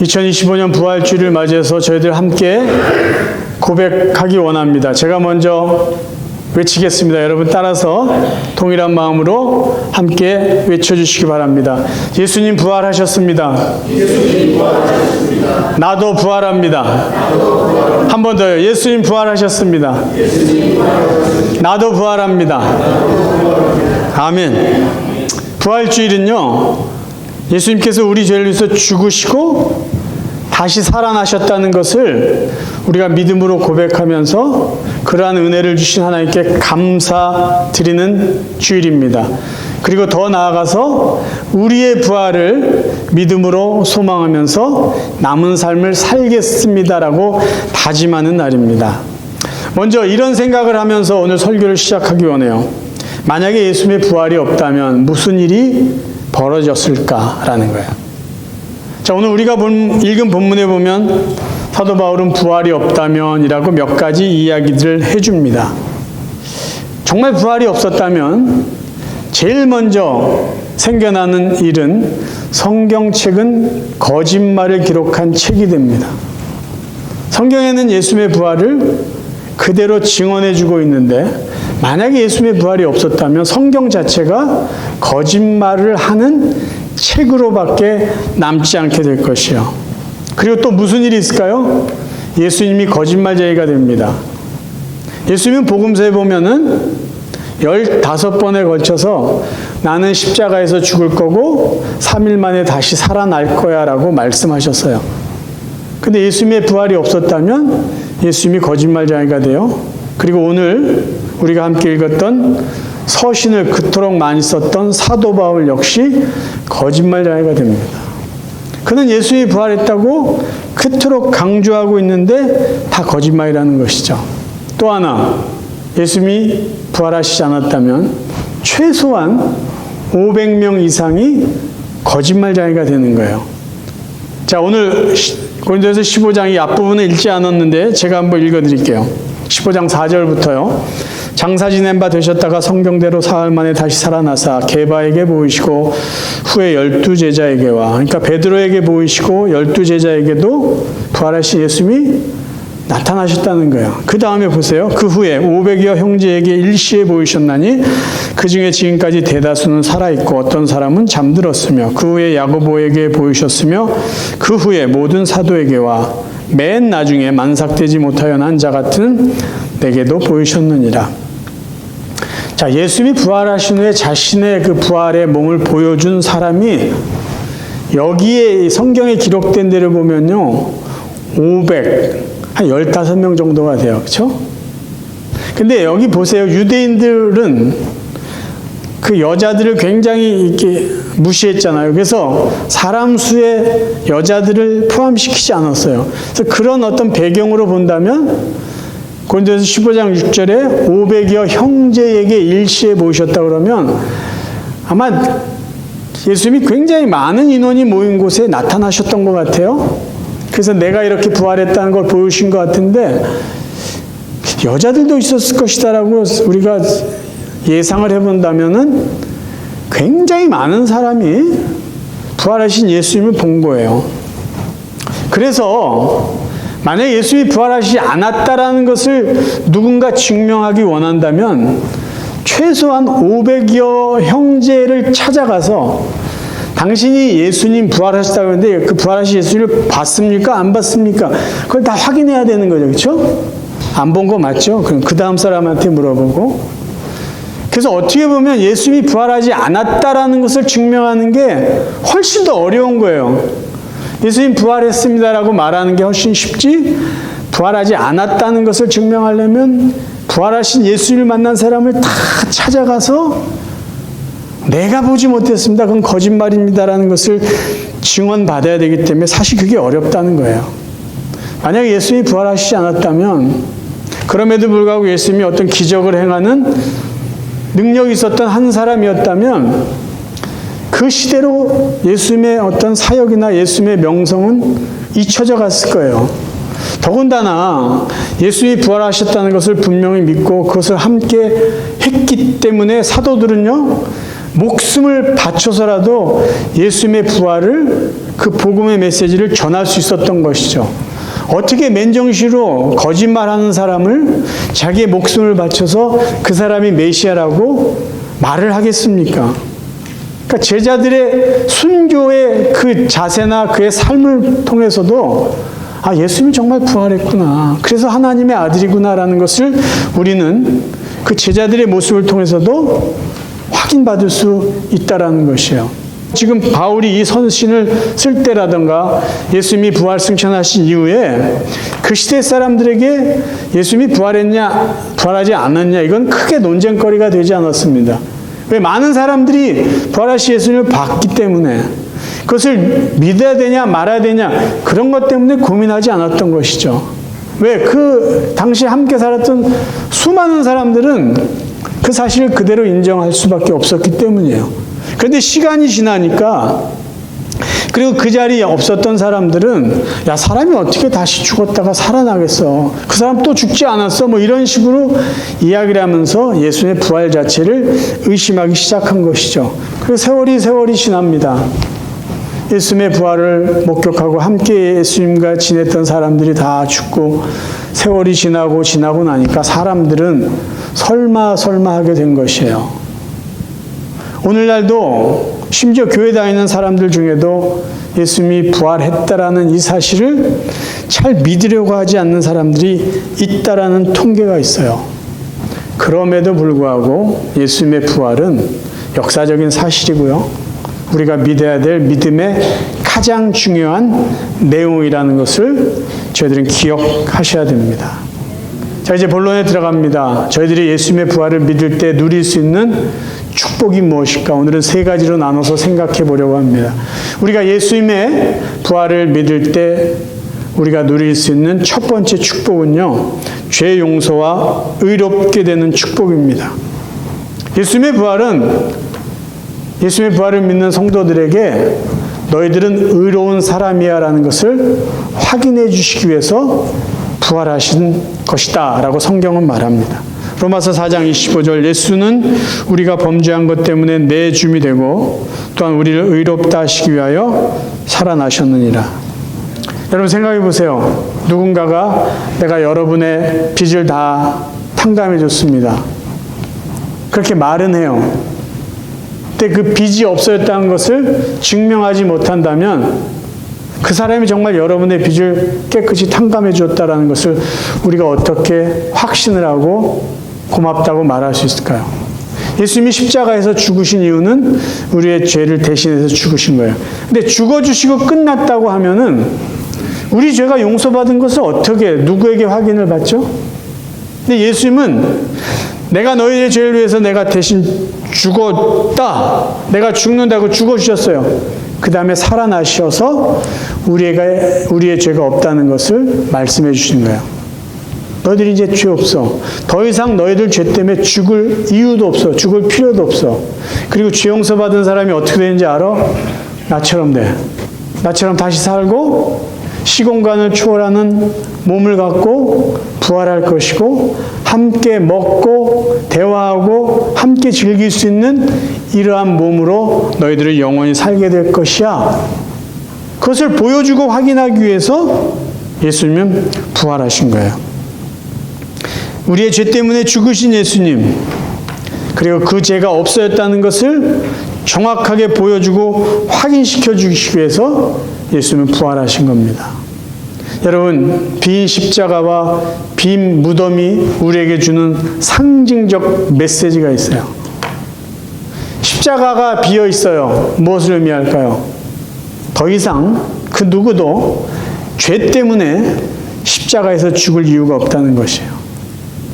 2025년 부활주일을 맞이해서 저희들 함께 고백하기 원합니다. 제가 먼저 외치겠습니다. 여러분 따라서 동일한 마음으로 함께 외쳐주시기 바랍니다. 예수님 부활하셨습니다. 예수님 부활하셨습니다. 나도 부활합니다. 한 번 더요. 예수님 부활하셨습니다. 예수님 부활하셨습니다. 나도 부활합니다. 아멘. 부활주일은요, 예수님께서 우리 죄를 위해서 죽으시고 다시 살아나셨다는 것을 우리가 믿음으로 고백하면서 그러한 은혜를 주신 하나님께 감사드리는 주일입니다. 그리고 더 나아가서 우리의 부활을 믿음으로 소망하면서 남은 삶을 살겠습니다라고 다짐하는 날입니다. 먼저 이런 생각을 하면서 오늘 설교를 시작하기 원해요. 만약에 예수님의 부활이 없다면 무슨 일이 벌어졌을까라는 거예요. 자, 오늘 우리가 읽은 본문에 보면 사도 바울은 부활이 없다면이라고 몇 가지 이야기들을 해줍니다. 정말 부활이 없었다면 제일 먼저 생겨나는 일은 성경책은 거짓말을 기록한 책이 됩니다. 성경에는 예수님의 부활을 그대로 증언해주고 있는데 만약에 예수님의 부활이 없었다면 성경 자체가 거짓말을 하는 책으로밖에 남지 않게 될 것이요. 그리고 또 무슨 일이 있을까요? 예수님이 거짓말쟁이가 됩니다. 예수님은 복음서에 보면은 15번에 걸쳐서 나는 십자가에서 죽을 거고 3일 만에 다시 살아날 거야 라고 말씀하셨어요. 근데 예수님의 부활이 없었다면 예수님이 거짓말쟁이가 돼요. 그리고 오늘 우리가 함께 읽었던 서신을 그토록 많이 썼던 사도 바울 역시 거짓말쟁이가 됩니다. 그는 예수님이 부활했다고 그토록 강조하고 있는데 다 거짓말이라는 것이죠. 또 하나, 예수님이 부활하시지 않았다면 최소한 500명 이상이 거짓말쟁이가 되는 거예요. 자, 오늘 고린도후서 15장이 앞부분을 읽지 않았는데 제가 한번 읽어드릴게요. 15장 4절부터요. 장사 지낸 바 되셨다가 성경대로 사흘 만에 다시 살아나사 게바에게 보이시고 후에 12제자에게와, 그러니까 베드로에게 보이시고 12제자에게도 부활하신 예수님이 나타나셨다는 거예요. 그 다음에 보세요. 그 후에 500여 형제에게 일시에 보이셨나니 그 중에 지금까지 대다수는 살아있고 어떤 사람은 잠들었으며 그 후에 야고보에게 보이셨으며 그 후에 모든 사도에게와 맨 나중에 만삭되지 못하여 난 자 같은 내게도 보이셨느니라. 자, 예수님이 부활하신 후에 자신의 그 부활의 몸을 보여준 사람이 여기에 성경에 기록된 데를 보면요, 500, 한 15명 정도가 돼요. 그렇죠? 근데 여기 보세요. 유대인들은 그 여자들을 굉장히 이렇게 무시했잖아요. 그래서 사람 수에 여자들을 포함시키지 않았어요. 그래서 그런 어떤 배경으로 본다면 고린도후서 15장 6절에 500여 형제에게 일시에 보이셨다 그러면 아마 예수님이 굉장히 많은 인원이 모인 곳에 나타나셨던 것 같아요. 그래서 내가 이렇게 부활했다는 걸 보여주신 것 같은데 여자들도 있었을 것이다라고 우리가 예상을 해본다면은 굉장히 많은 사람이 부활하신 예수님을 본 거예요. 그래서 만약에 예수님이 부활하시지 않았다라는 것을 누군가 증명하기 원한다면 최소한 500여 형제를 찾아가서 당신이 예수님 부활하셨다고 하는데 그 부활하신 예수님을 봤습니까? 안 봤습니까? 그걸 다 확인해야 되는 거죠. 그렇죠? 안 본 거 맞죠? 그럼 그 다음 사람한테 물어보고. 그래서 어떻게 보면 예수님이 부활하지 않았다라는 것을 증명하는 게 훨씬 더 어려운 거예요. 예수님 부활했습니다라고 말하는 게 훨씬 쉽지, 부활하지 않았다는 것을 증명하려면 부활하신 예수님을 만난 사람을 다 찾아가서 내가 보지 못했습니다. 그건 거짓말입니다라는 것을 증언받아야 되기 때문에 사실 그게 어렵다는 거예요. 만약에 예수님이 부활하시지 않았다면 그럼에도 불구하고 예수님이 어떤 기적을 행하는 능력이 있었던 한 사람이었다면 그 시대로 예수님의 어떤 사역이나 예수님의 명성은 잊혀져 갔을 거예요. 더군다나 예수님이 부활하셨다는 것을 분명히 믿고 그것을 함께 했기 때문에 사도들은요, 목숨을 바쳐서라도 예수님의 부활을, 그 복음의 메시지를 전할 수 있었던 것이죠. 어떻게 맨정신으로 거짓말하는 사람을 자기의 목숨을 바쳐서 그 사람이 메시아라고 말을 하겠습니까? 그러니까 제자들의 순교의 그 자세나 그의 삶을 통해서도 예수님이 정말 부활했구나, 그래서 하나님의 아들이구나라는 것을 우리는 그 제자들의 모습을 통해서도 확인받을 수 있다라는 것이에요. 지금 바울이 이 서신을 쓸 때라든가 예수님이 부활 승천하신 이후에 그 시대 사람들에게 예수님이 부활했냐 부활하지 않았냐 이건 크게 논쟁거리가 되지 않았습니다. 왜? 많은 사람들이 부활하신 예수님을 봤기 때문에, 그것을 믿어야 되냐 말아야 되냐 그런 것 때문에 고민하지 않았던 것이죠. 왜? 그 당시 함께 살았던 수많은 사람들은 그 사실을 그대로 인정할 수밖에 없었기 때문이에요. 그런데 시간이 지나니까, 그리고 그 자리에 없었던 사람들은 야, 사람이 어떻게 다시 죽었다가 살아나겠어, 그 사람 또 죽지 않았어, 뭐 이런 식으로 이야기를 하면서 예수님의 부활 자체를 의심하기 시작한 것이죠. 그래서 세월이 지납니다. 예수님의 부활을 목격하고 함께 예수님과 지냈던 사람들이 다 죽고 세월이 지나고 나니까 사람들은 설마 하게 된 것이에요. 오늘날도 심지어 교회 다니는 사람들 중에도 예수님이 부활했다라는 이 사실을 잘 믿으려고 하지 않는 사람들이 있다라는 통계가 있어요. 그럼에도 불구하고 예수님의 부활은 역사적인 사실이고요, 우리가 믿어야 될 믿음의 가장 중요한 내용이라는 것을 저희들은 기억하셔야 됩니다. 자, 이제 본론에 들어갑니다. 저희들이 예수님의 부활을 믿을 때 누릴 수 있는 축복이 무엇일까? 오늘은 세 가지로 나눠서 생각해 보려고 합니다. 우리가 예수님의 부활을 믿을 때 우리가 누릴 수 있는 첫 번째 축복은요, 죄 용서와 의롭게 되는 축복입니다. 예수님의 부활을 믿는 성도들에게 너희들은 의로운 사람이야 라는 것을 확인해 주시기 위해서 부활하신 것이다 라고 성경은 말합니다. 로마서 4장 25절, 예수는 우리가 범죄한 것 때문에 내 줌이 되고 또한 우리를 의롭다 하시기 위하여 살아나셨느니라. 여러분 생각해 보세요. 누군가가 내가 여러분의 빚을 다 탕감해 줬습니다. 그렇게 말은 해요. 근데 그 빚이 없어졌다는 것을 증명하지 못한다면 그 사람이 정말 여러분의 빚을 깨끗이 탕감해 주었다는 것을 우리가 어떻게 확신을 하고 고맙다고 말할 수 있을까요? 예수님이 십자가에서 죽으신 이유는 우리의 죄를 대신해서 죽으신 거예요. 근데 죽어주시고 끝났다고 하면은 우리 죄가 용서받은 것을 어떻게, 누구에게 확인을 받죠? 근데 예수님은 내가 너희의 죄를 위해서 내가 대신 죽었다, 내가 죽는다고 죽어주셨어요. 그 다음에 살아나셔서 우리의 죄가 없다는 것을 말씀해 주시는 거예요. 너희들이 이제 죄 없어. 더 이상 너희들 죄 때문에 죽을 이유도 없어. 죽을 필요도 없어. 그리고 죄 용서받은 사람이 어떻게 되는지 알아? 나처럼 돼. 나처럼 다시 살고 시공간을 초월하는 몸을 갖고 부활할 것이고, 함께 먹고 대화하고 함께 즐길 수 있는 이러한 몸으로 너희들은 영원히 살게 될 것이야. 그것을 보여주고 확인하기 위해서 예수님은 부활하신 거예요. 우리의 죄 때문에 죽으신 예수님, 그리고 그 죄가 없어졌다는 것을 정확하게 보여주고 확인시켜 주시기 위해서 예수님은 부활하신 겁니다. 여러분, 빈 십자가와 빈 무덤이 우리에게 주는 상징적 메시지가 있어요. 십자가가 비어 있어요. 무엇을 의미할까요? 더 이상 그 누구도 죄 때문에 십자가에서 죽을 이유가 없다는 것이에요.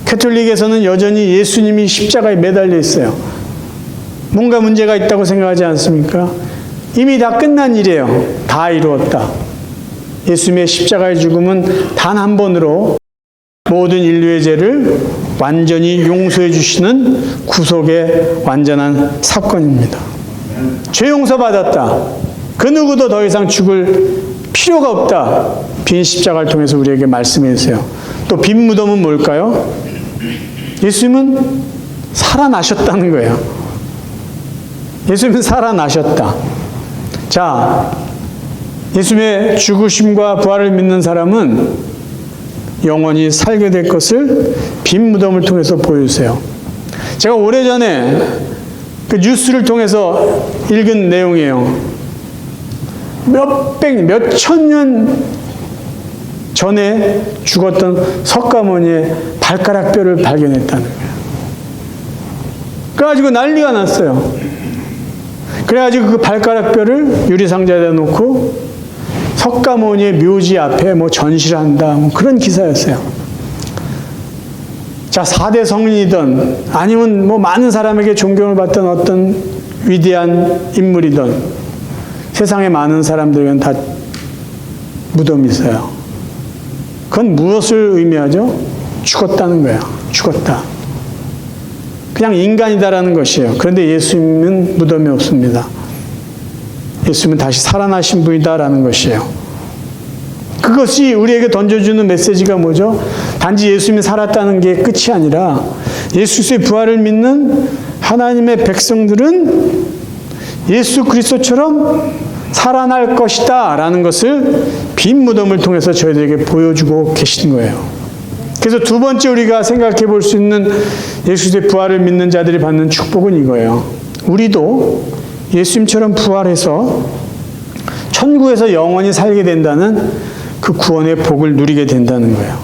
가톨릭에서는 여전히 예수님이 십자가에 매달려 있어요. 뭔가 문제가 있다고 생각하지 않습니까? 이미 다 끝난 일이에요. 다 이루었다. 예수님의 십자가의 죽음은 단 한 번으로 모든 인류의 죄를 완전히 용서해 주시는 구속의 완전한 사건입니다. 죄 용서받았다. 그 누구도 더 이상 죽을 필요가 없다. 빈 십자가를 통해서 우리에게 말씀해 주세요. 또 빈 무덤은 뭘까요? 예수님은 살아나셨다는 거예요. 예수님은 살아나셨다. 자, 예수님의 죽으심과 부활을 믿는 사람은 영원히 살게 될 것을 빈 무덤을 통해서 보여주세요. 제가 오래전에 그 뉴스를 통해서 읽은 내용이에요. 몇천 년 전에 죽었던 석가모니의 발가락뼈를 발견했다는 거예요. 그래가지고 난리가 났어요. 그래가지고 그 발가락뼈를 유리상자에다 놓고 석가모니의 묘지 앞에 뭐 전시를 한다, 뭐 그런 기사였어요. 자, 4대 성인이든 아니면 뭐 많은 사람에게 존경을 받던 어떤 위대한 인물이든 세상에 많은 사람들에게는 다 무덤이 있어요. 그건 무엇을 의미하죠? 죽었다는 거예요. 죽었다. 그냥 인간이다라는 것이에요. 그런데 예수님은 무덤이 없습니다. 예수님은 다시 살아나신 분이다라는 것이에요. 그것이 우리에게 던져주는 메시지가 뭐죠? 단지 예수님이 살았다는 게 끝이 아니라 예수 그리스도의 부활을 믿는 하나님의 백성들은 예수 그리스도처럼 살아날 것이다 라는 것을 빈 무덤을 통해서 저희들에게 보여주고 계신 거예요. 그래서 두 번째 우리가 생각해 볼 수 있는 예수 그리스도의 부활을 믿는 자들이 받는 축복은 이거예요. 우리도 예수님처럼 부활해서 천국에서 영원히 살게 된다는 그 구원의 복을 누리게 된다는 거예요.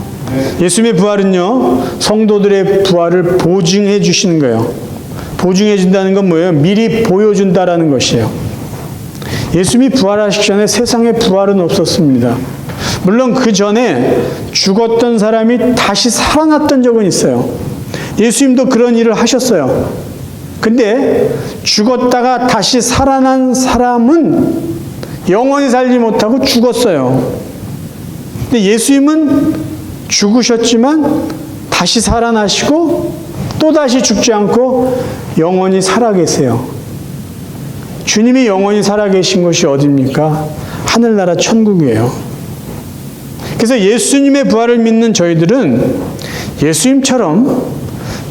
예수님의 부활은요, 성도들의 부활을 보증해 주시는 거예요. 보증해 준다는 건 뭐예요? 미리 보여준다라는 것이에요. 예수님이 부활하시기 전에 세상에 부활은 없었습니다. 물론 그 전에 죽었던 사람이 다시 살아났던 적은 있어요. 예수님도 그런 일을 하셨어요. 근데 죽었다가 다시 살아난 사람은 영원히 살지 못하고 죽었어요. 근데 예수님은 죽으셨지만 다시 살아나시고 또다시 죽지 않고 영원히 살아계세요. 주님이 영원히 살아계신 곳이 어디입니까? 하늘나라 천국이에요. 그래서 예수님의 부활을 믿는 저희들은 예수님처럼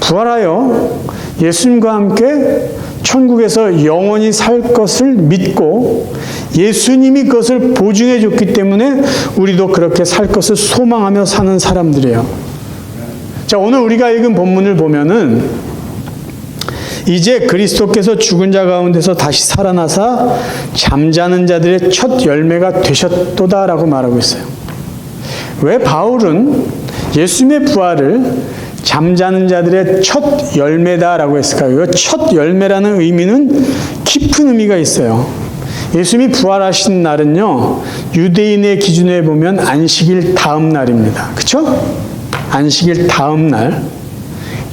부활하여 예수님과 함께 천국에서 영원히 살 것을 믿고 예수님이 그것을 보증해 줬기 때문에 우리도 그렇게 살 것을 소망하며 사는 사람들이에요. 자, 오늘 우리가 읽은 본문을 보면은 이제 그리스도께서 죽은 자 가운데서 다시 살아나사 잠자는 자들의 첫 열매가 되셨도다라고 말하고 있어요. 왜 바울은 예수님의 부활을 잠자는 자들의 첫 열매다라고 했을까요? 첫 열매라는 의미는 깊은 의미가 있어요. 예수님이 부활하신 날은요, 유대인의 기준에 보면 안식일 다음 날입니다. 그렇죠? 안식일 다음 날.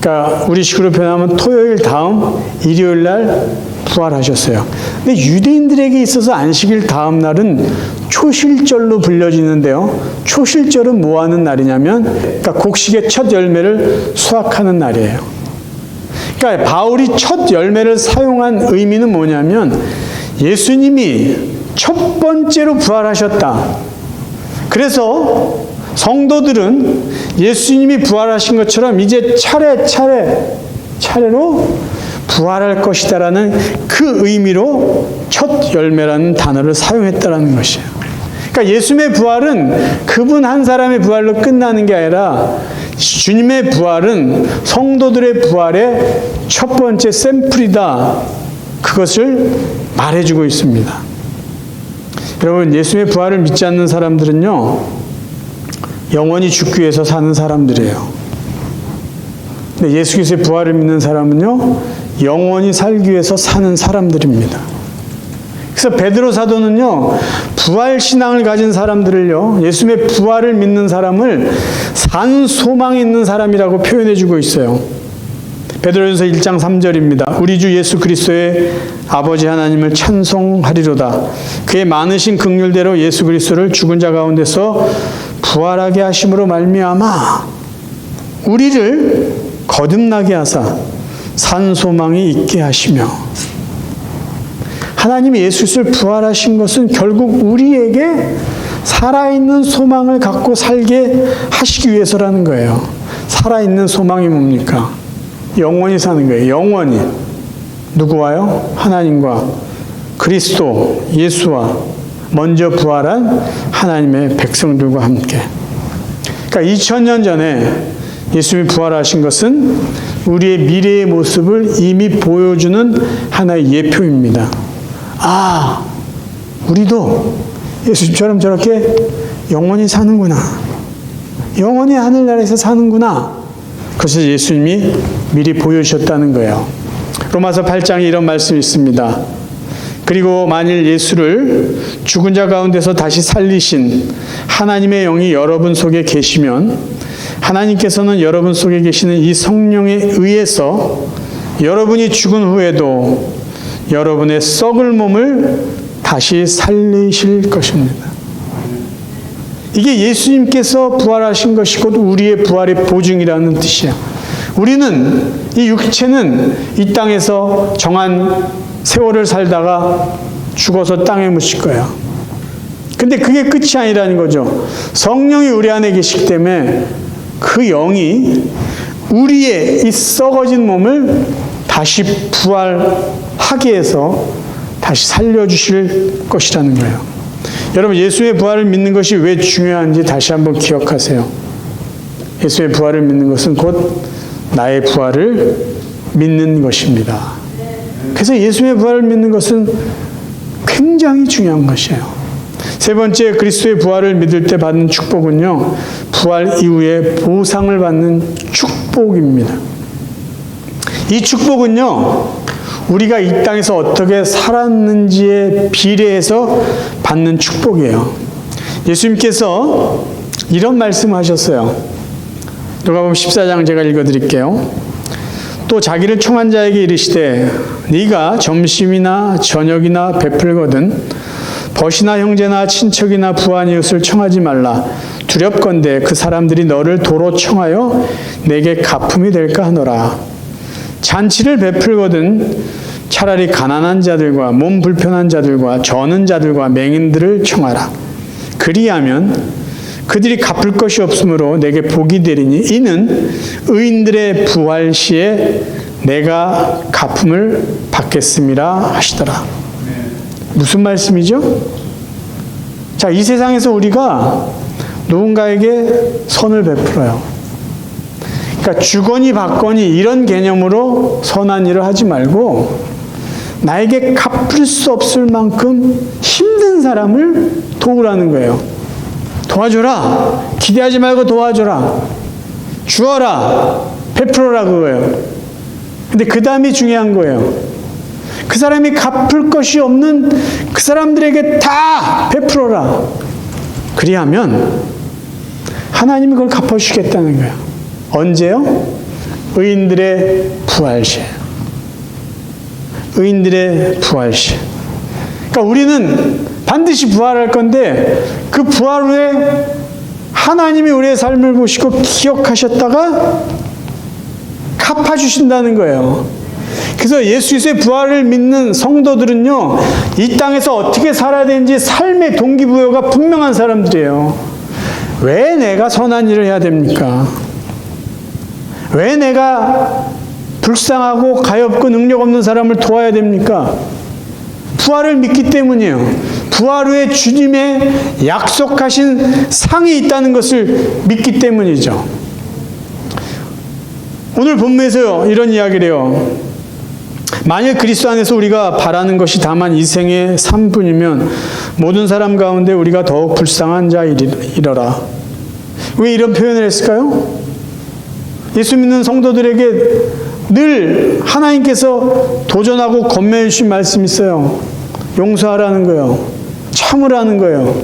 그러니까 우리식으로 표현하면 토요일 다음 일요일 날 부활하셨어요. 근데 유대인들에게 있어서 안식일 다음 날은 초실절로 불려지는데요. 초실절은 뭐 하는 날이냐면, 그러니까 곡식의 첫 열매를 수확하는 날이에요. 그러니까 바울이 첫 열매를 사용한 의미는 뭐냐면, 예수님이 첫 번째로 부활하셨다. 그래서 성도들은 예수님이 부활하신 것처럼 이제 차례로 부활할 것이다라는 그 의미로 첫 열매라는 단어를 사용했다라는 것이에요. 그러니까 예수님의 부활은 그분 한 사람의 부활로 끝나는 게 아니라 주님의 부활은 성도들의 부활의 첫 번째 샘플이다. 그것을 말해주고 있습니다. 여러분, 예수님의 부활을 믿지 않는 사람들은요, 영원히 죽기 위해서 사는 사람들이에요. 근데 예수 그리스도의 부활을 믿는 사람은요, 영원히 살기 위해서 사는 사람들입니다. 그래서 베드로 사도는요, 부활 신앙을 가진 사람들을요, 예수님의 부활을 믿는 사람을 산 소망이 있는 사람이라고 표현해주고 있어요. 베드로전서 1장 3절입니다. 우리 주 예수 그리스도의 아버지 하나님을 찬송하리로다. 그의 많으신 긍휼대로 예수 그리스도를 죽은 자 가운데서 부활하게 하심으로 말미암아 우리를 거듭나게 하사 산 소망이 있게 하시며, 하나님이 예수 그리스도를 부활하신 것은 결국 우리에게 살아있는 소망을 갖고 살게 하시기 위해서라는 거예요. 살아있는 소망이 뭡니까? 영원히 사는 거예요. 영원히. 누구와요? 하나님과 그리스도 예수와 먼저 부활한 하나님의 백성들과 함께. 그러니까 2000년 전에 예수님이 부활하신 것은 우리의 미래의 모습을 이미 보여주는 하나의 예표입니다. 아, 우리도 예수님처럼 저렇게 영원히 사는구나. 영원히 하늘나라에서 사는구나. 그것을 예수님이 미리 보여주셨다는 거예요. 로마서 8장에 이런 말씀이 있습니다. 그리고 만일 예수를 죽은 자 가운데서 다시 살리신 하나님의 영이 여러분 속에 계시면 하나님께서는 여러분 속에 계시는 이 성령에 의해서 여러분이 죽은 후에도 여러분의 썩을 몸을 다시 살리실 것입니다. 이게 예수님께서 부활하신 것이 곧 우리의 부활의 보증이라는 뜻이야. 우리는 이 육체는 이 땅에서 정한 세월을 살다가 죽어서 땅에 묻힐 거야. 근데 그게 끝이 아니라는 거죠. 성령이 우리 안에 계시기 때문에 그 영이 우리의 이 썩어진 몸을 다시 부활하게 해서 다시 살려주실 것이라는 거예요. 여러분, 예수의 부활을 믿는 것이 왜 중요한지 다시 한번 기억하세요. 예수의 부활을 믿는 것은 곧 나의 부활을 믿는 것입니다. 그래서 예수의 부활을 믿는 것은 굉장히 중요한 것이에요. 세 번째, 그리스도의 부활을 믿을 때 받는 축복은요, 부활 이후에 보상을 받는 축복입니다. 이 축복은요, 우리가 이 땅에서 어떻게 살았는지에 비례해서 받는 축복이에요. 예수님께서 이런 말씀을 하셨어요. 누가복음 14장 제가 읽어드릴게요. 또 자기를 청한 자에게 이르시되 네가 점심이나 저녁이나 베풀거든 벗이나 형제나 친척이나 부한 이웃을 청하지 말라. 두렵건대 그 사람들이 너를 도로 청하여 내게 가품이 될까 하노라. 잔치를 베풀거든 차라리 가난한 자들과 몸 불편한 자들과 저는 자들과 맹인들을 청하라. 그리하면 그들이 갚을 것이 없으므로 내게 복이 되리니 이는 의인들의 부활 시에 내가 갚음을 받겠음이라 하시더라. 무슨 말씀이죠? 자, 이 세상에서 우리가 누군가에게 선을 베풀어요. 그러니까 주거니 받거니 이런 개념으로 선한 일을 하지 말고 나에게 갚을 수 없을 만큼 힘든 사람을 도우라는 거예요. 도와줘라. 기대하지 말고 도와줘라. 주어라. 베풀어라 그거예요. 근데 그 다음이 중요한 거예요. 그 사람이 갚을 것이 없는 그 사람들에게 다 베풀어라. 그리하면 하나님이 그걸 갚아주시겠다는 거예요. 언제요? 의인들의 부활시. 의인들의 부활시. 그러니까 우리는 반드시 부활할 건데 그 부활 후에 하나님이 우리의 삶을 보시고 기억하셨다가 갚아주신다는 거예요. 그래서 예수 그리스도의 부활을 믿는 성도들은요, 이 땅에서 어떻게 살아야 되는지 삶의 동기부여가 분명한 사람들이에요. 왜 내가 선한 일을 해야 됩니까? 왜 내가 불쌍하고 가엾고 능력 없는 사람을 도와야 됩니까? 부활을 믿기 때문이에요. 부활 후에 주님의 약속하신 상이 있다는 것을 믿기 때문이죠. 오늘 본문에서 이런 이야기를 해요. 만일 그리스도 안에서 우리가 바라는 것이 다만 이 생의 삶뿐이면 모든 사람 가운데 우리가 더욱 불쌍한 자이러라. 왜 이런 표현을 했을까요? 예수 믿는 성도들에게 늘 하나님께서 도전하고 권면해 주신 말씀이 있어요. 용서하라는 거예요. 참으라는 거예요.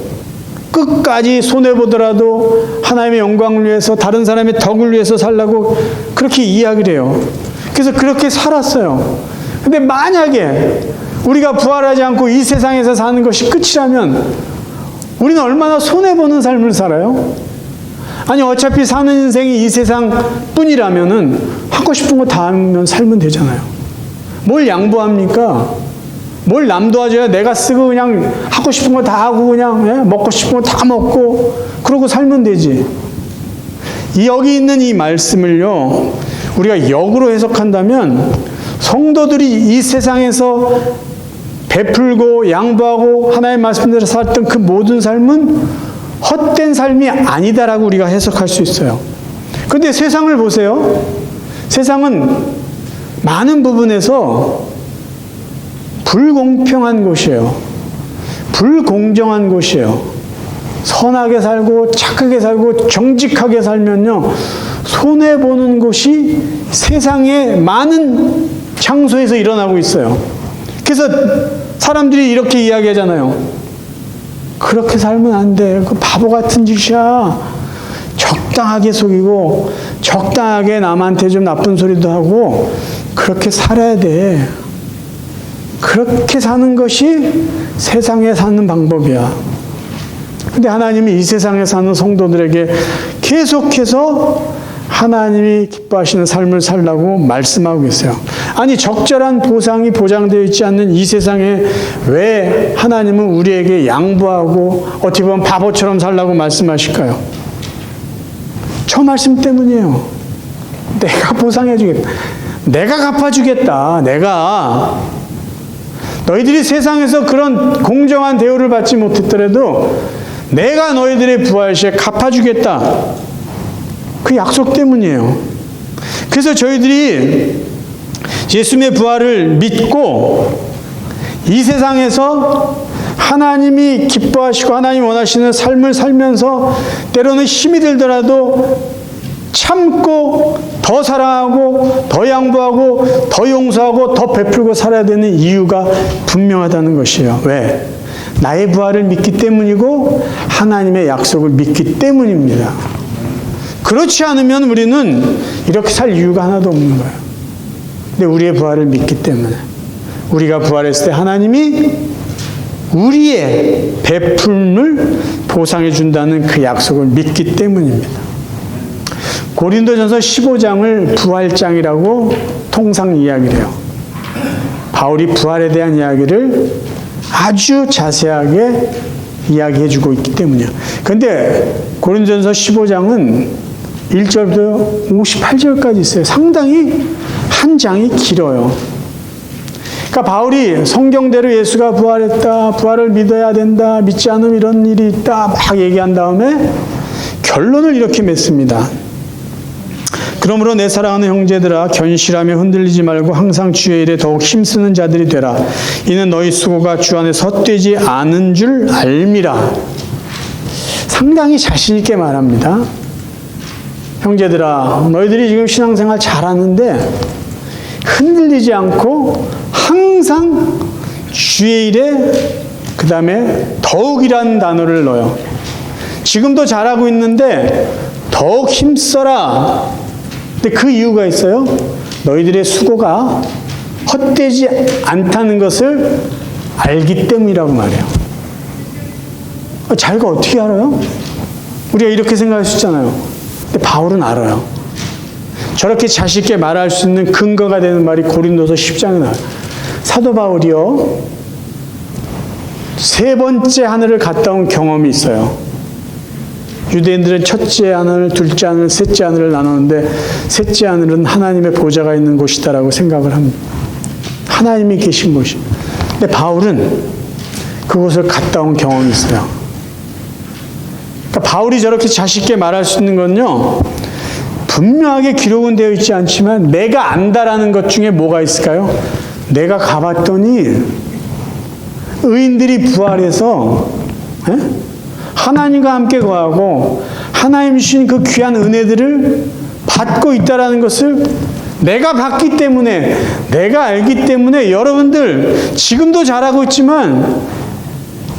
끝까지 손해보더라도 하나님의 영광을 위해서 다른 사람의 덕을 위해서 살라고 그렇게 이야기를 해요. 그래서 그렇게 살았어요. 근데 만약에 우리가 부활하지 않고 이 세상에서 사는 것이 끝이라면 우리는 얼마나 손해보는 삶을 살아요? 아니 어차피 사는 인생이 이 세상뿐이라면은 하고 싶은 거 다 하면 살면 되잖아요. 뭘 양보합니까? 뭘 남 도와줘야 내가 쓰고 그냥 하고 싶은 거 다 하고 그냥 먹고 싶은 거 다 먹고 그러고 살면 되지. 여기 있는 이 말씀을요 우리가 역으로 해석한다면 성도들이 이 세상에서 베풀고 양보하고 하나님의 말씀대로 살았던 그 모든 삶은 헛된 삶이 아니다라고 우리가 해석할 수 있어요. 그런데 세상을 보세요. 세상은 많은 부분에서 불공평한 곳이에요. 불공정한 곳이에요. 선하게 살고 착하게 살고 정직하게 살면요, 손해보는 곳이 세상의 많은 장소에서 일어나고 있어요. 그래서 사람들이 이렇게 이야기하잖아요. 그렇게 살면 안 돼. 그 바보 같은 짓이야. 적당하게 속이고 적당하게 남한테 좀 나쁜 소리도 하고 그렇게 살아야 돼. 그렇게 사는 것이 세상에 사는 방법이야. 근데 하나님이 이 세상에 사는 성도들에게 계속해서 하나님이 기뻐하시는 삶을 살라고 말씀하고 계세요. 아니, 적절한 보상이 보장되어 있지 않는 이 세상에 왜 하나님은 우리에게 양보하고 어떻게 보면 바보처럼 살라고 말씀하실까요? 저 말씀 때문이에요. 내가 보상해 주겠다. 내가 갚아주겠다. 내가. 너희들이 세상에서 그런 공정한 대우를 받지 못했더라도 내가 너희들의 부활 시에 갚아주겠다. 그 약속 때문이에요. 그래서 저희들이 예수님의 부활을 믿고 이 세상에서 하나님이 기뻐하시고 하나님이 원하시는 삶을 살면서 때로는 힘이 들더라도 참고 더 사랑하고 더 양보하고 더 용서하고 더 베풀고 살아야 되는 이유가 분명하다는 것이에요. 왜? 나의 부활을 믿기 때문이고 하나님의 약속을 믿기 때문입니다. 그렇지 않으면 우리는 이렇게 살 이유가 하나도 없는 거예요. 근데 우리의 부활을 믿기 때문에, 우리가 부활했을 때 하나님이 우리의 베풀음을 보상해 준다는 그 약속을 믿기 때문입니다. 고린도전서 15장을 부활장이라고 통상 이야기를 해요. 바울이 부활에 대한 이야기를 아주 자세하게 이야기해 주고 있기 때문이에요. 그런데 고린도전서 15장은 1절부터 58절까지 있어요. 상당히 한 장이 길어요. 그러니까 바울이 성경대로 예수가 부활했다, 부활을 믿어야 된다, 믿지 않으면 이런 일이 있다 막 얘기한 다음에 결론을 이렇게 맺습니다. 그러므로 내 사랑하는 형제들아, 견실하며 흔들리지 말고 항상 주의 일에 더욱 힘쓰는 자들이 되라. 이는 너희 수고가 주 안에서 헛되지 않은 줄 알미라. 상당히 자신 있게 말합니다. 형제들아, 너희들이 지금 신앙생활 잘하는데 흔들리지 않고 항상 주의 일에, 그 다음에 더욱이라는 단어를 넣어요. 지금도 잘하고 있는데 더욱 힘써라. 근데 그 이유가 있어요. 너희들의 수고가 헛되지 않다는 것을 알기 때문이라고 말해요. 자기가 어떻게 알아요? 우리가 이렇게 생각할 수 있잖아요. 근데 바울은 알아요. 저렇게 자신 있게 말할 수 있는 근거가 되는 말이 고린도서 10장에 나와요. 사도 바울이요, 3번째 하늘을 갔다 온 경험이 있어요. 유대인들은 첫째 하늘, 둘째 하늘, 셋째 하늘을 나누는데 셋째 하늘은 하나님의 보좌가 있는 곳이다라고 생각을 합니다. 하나님이 계신 곳입니다. 근데 바울은 그곳을 갔다 온 경험이 있어요. 그러니까 바울이 저렇게 자신 있게 말할 수 있는 건요, 분명하게 기록은 되어 있지 않지만 내가 안다라는 것 중에 뭐가 있을까요? 내가 가봤더니 의인들이 부활해서 하나님과 함께 거하고 하나님 주신 그 귀한 은혜들을 받고 있다라는 것을 내가 봤기 때문에, 내가 알기 때문에 여러분들 지금도 잘하고 있지만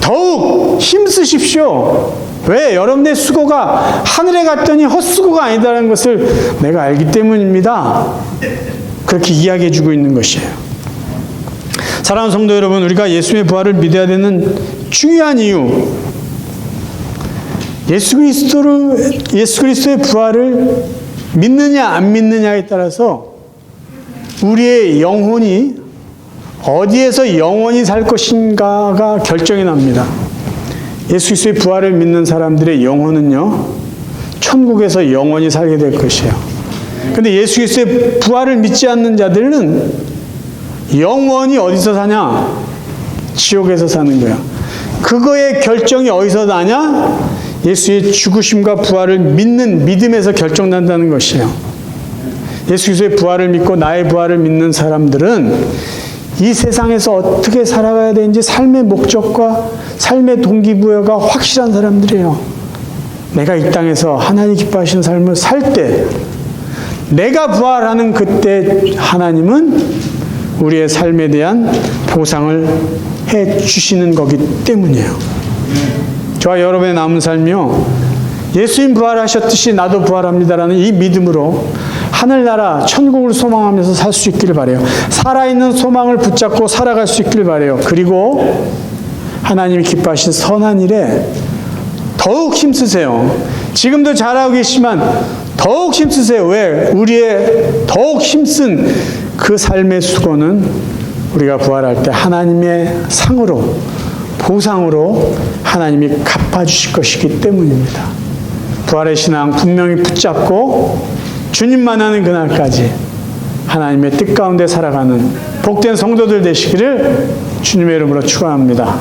더욱 힘쓰십시오. 왜? 여러분의 수고가 하늘에 갔더니 헛수고가 아니다라는 것을 내가 알기 때문입니다. 그렇게 이야기해 주고 있는 것이에요. 사랑하는 성도 여러분, 우리가 예수의 부활을 믿어야 되는 중요한 이유, 예수 그리스도의 부활을 믿느냐 안 믿느냐에 따라서 우리의 영혼이 어디에서 영원히 살 것인가가 결정이 납니다. 예수 그리스도의 부활을 믿는 사람들의 영혼은요, 천국에서 영원히 살게 될 것이에요. 그런데 예수 그리스도의 부활을 믿지 않는 자들은 영원히 어디서 사냐? 지옥에서 사는 거야. 그거의 결정이 어디서 나냐? 예수의 죽으심과 부활을 믿는 믿음에서 결정난다는 것이에요. 예수 그리스도의 부활을 믿고 나의 부활을 믿는 사람들은 이 세상에서 어떻게 살아가야 되는지 삶의 목적과 삶의 동기부여가 확실한 사람들이에요. 내가 이 땅에서 하나님 기뻐하시는 삶을 살 때, 내가 부활하는 그때 하나님은 우리의 삶에 대한 보상을 해 주시는 거기 때문이에요. 저와 여러분의 남은 삶이요, 예수님 부활하셨듯이 나도 부활합니다라는 이 믿음으로 하늘나라 천국을 소망하면서 살 수 있기를 바라요. 살아있는 소망을 붙잡고 살아갈 수 있기를 바라요. 그리고 하나님이 기뻐하신 선한 일에 더욱 힘쓰세요. 지금도 잘하고 계시지만 더욱 힘쓰세요. 왜? 우리의 더욱 힘쓴 그 삶의 수고는 우리가 부활할 때 하나님의 상으로, 보상으로 하나님이 갚아주실 것이기 때문입니다. 부활의 신앙 분명히 붙잡고 주님만 하는 그날까지 하나님의 뜻 가운데 살아가는 복된 성도들 되시기를 주님의 이름으로 축원합니다.